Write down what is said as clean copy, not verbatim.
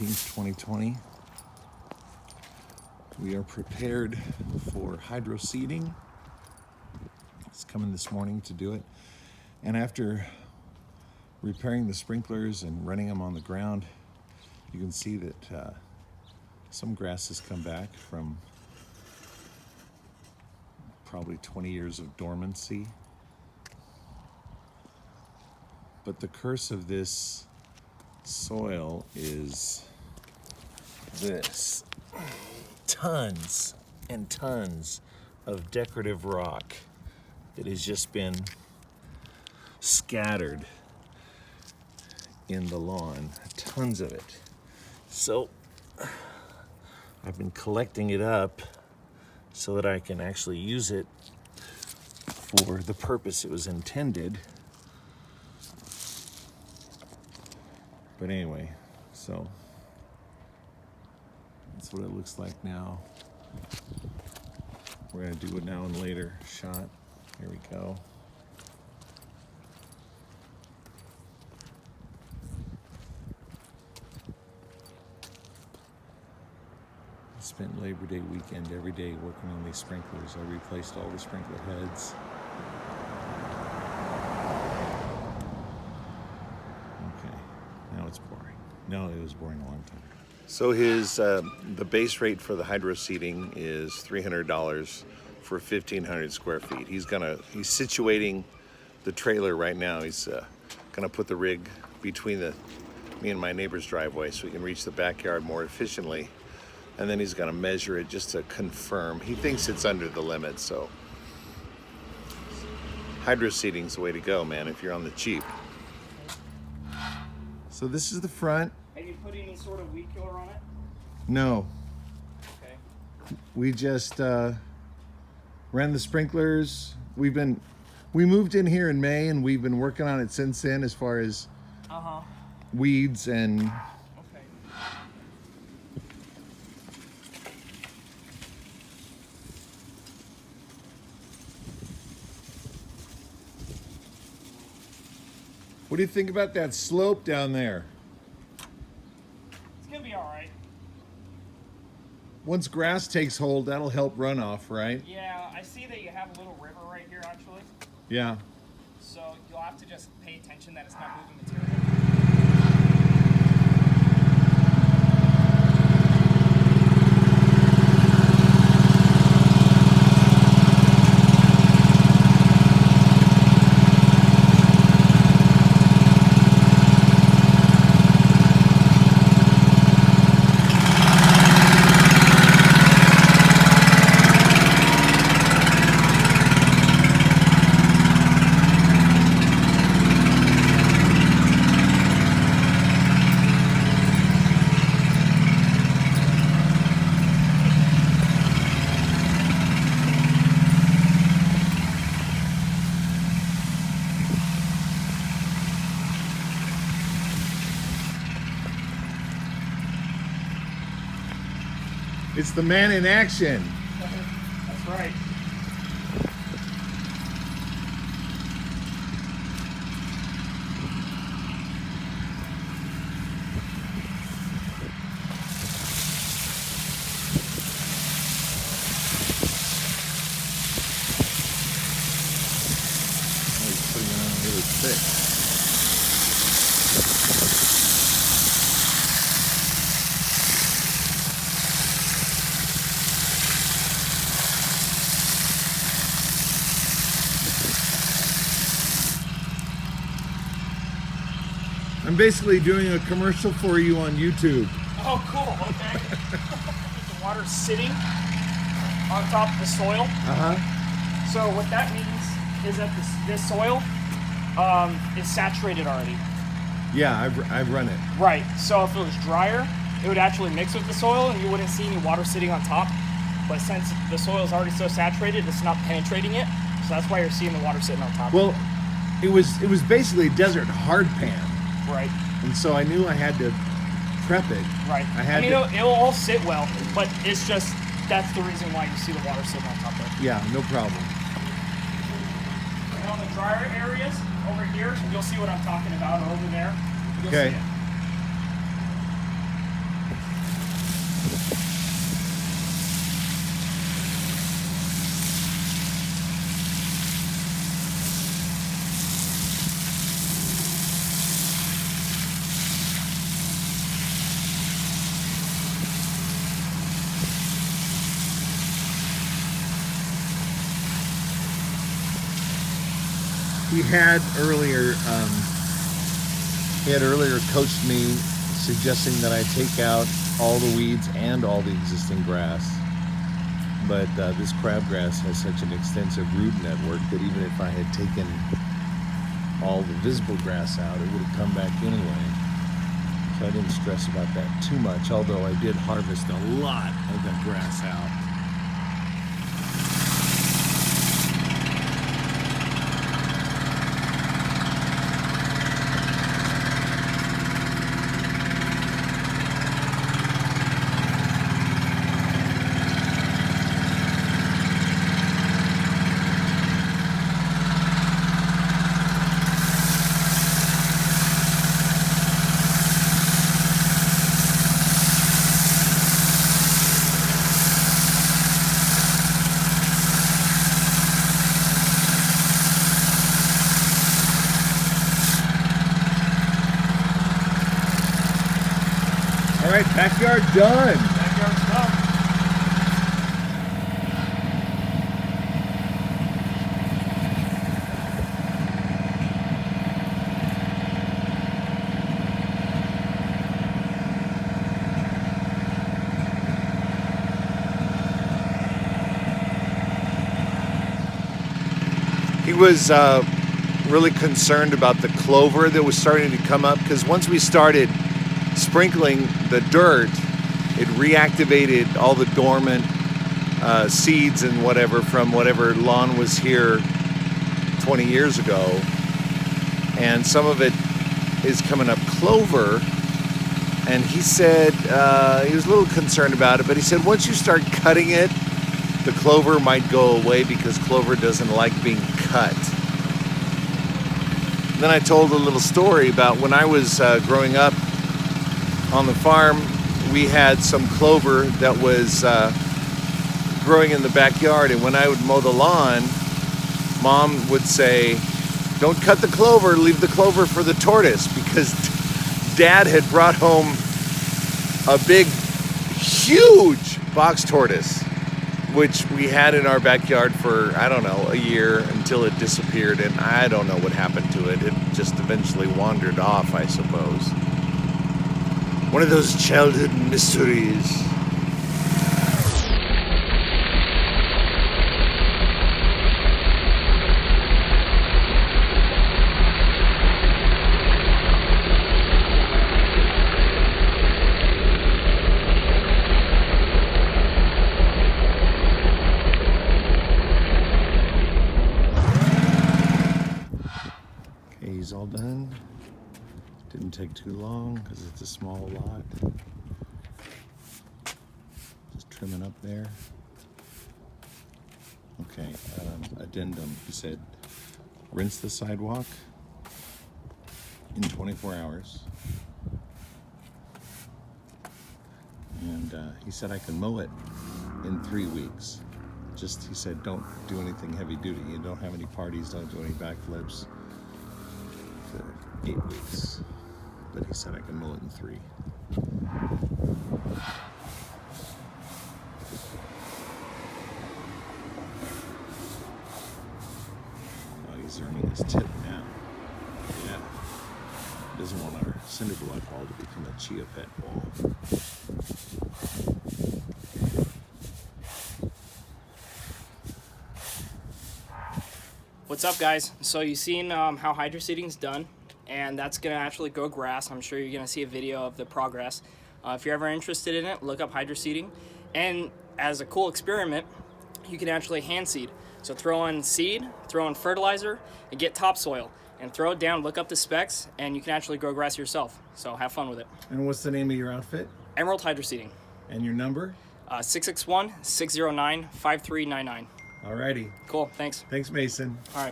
19th, 2020. We are prepared for hydroseeding. It's coming this morning to do it. And after repairing the sprinklers and running them on the ground, you can see that some grass has come back from probably 20 years of dormancy. But the curse of this soil is this. Tons and tons of decorative rock that has just been scattered in the lawn. Tons of it. So I've been collecting it up so that I can actually use it for the purpose it was intended. But anyway, so that's what it looks like now. We're gonna do a now and later shot. Here we go. I spent Labor Day weekend every day working on these sprinklers. I replaced all the sprinkler heads. Okay, now it's boring. No, it was boring a long time. So the base rate for the hydroseeding is $300 for 1,500 square feet. He's situating the trailer right now. He's gonna put the rig between me and my neighbor's driveway so we can reach the backyard more efficiently. And then he's gonna measure it just to confirm. He thinks it's under the limit, so hydroseeding's the way to go, man, if you're on the cheap. So this is the front. Have you put any sort of weed killer on it? No. Okay. We just ran the sprinklers. We moved in here in May and we've been working on it since then as far as weeds and okay. What do you think about that slope down there? It's gonna be all right. Once grass takes hold, that'll help runoff, right? Yeah, I see that you have a little river right here, actually. Yeah. So you'll have to just pay attention that it's not moving material. It's the man in action. That's right. Oh, he's putting it on really thick. I'm basically doing a commercial for you on YouTube. Oh, cool. Okay. The water's sitting on top of the soil. So what that means is that this soil is saturated already. Yeah, I've run it. Right. So if it was drier, it would actually mix with the soil, and you wouldn't see any water sitting on top. But since the soil is already so saturated, it's not penetrating it. So that's why you're seeing the water sitting on top. Well, it was basically a desert hard pan. Right. And so I knew I had to prep it. Right. I mean, it'll all sit well, but it's just, that's the reason why you see the water sitting on top of it. Yeah, no problem. And on the drier areas, over here, you'll see what I'm talking about over there. You'll Okay. see it. He had earlier coached me, suggesting that I take out all the weeds and all the existing grass. But this crabgrass has such an extensive root network that even if I had taken all the visible grass out, it would have come back anyway. So I didn't stress about that too much, although I did harvest a lot of that grass out. All right, backyard done. Backyard's done. He was really concerned about the clover that was starting to come up, because once we started sprinkling the dirt, it reactivated all the dormant seeds and whatever from whatever lawn was here 20 years ago. And some of it is coming up clover. And he said he was a little concerned about it, but he said once you start cutting it, the clover might go away, because clover doesn't like being cut. Then I told a little story about when I was growing up on the farm. We had some clover that was growing in the backyard, and when I would mow the lawn, Mom would say, "Don't cut the clover, leave the clover for the tortoise," because Dad had brought home a big, huge box tortoise, which we had in our backyard for, I don't know, a year, until it disappeared, and I don't know what happened to it. It just eventually wandered off, I suppose. One of those childhood mysteries. Okay, he's all done. Didn't take too long because it's a small lot. Just trimming up there. Okay, addendum. He said, rinse the sidewalk in 24 hours. And he said I can mow it in 3 weeks. Just, he said, don't do anything heavy duty. You don't have any parties, don't do any backflips. For 8 weeks. But he said I can mow it in 3. Oh, he's earning his tip now. Yeah. He doesn't want our cinder block wall to become a chia pet wall. What's up, guys? So you've seen how hydroseeding's done, and that's gonna actually grow grass. I'm sure you're gonna see a video of the progress. If you're ever interested in it, look up hydroseeding. And as a cool experiment, you can actually hand seed. So throw in seed, throw in fertilizer, and get topsoil, and throw it down, look up the specs, and you can actually grow grass yourself. So have fun with it. And what's the name of your outfit? Emerald Hydroseeding. And your number? 661-609-5399. Alrighty. Cool, thanks. Thanks, Mason. All right.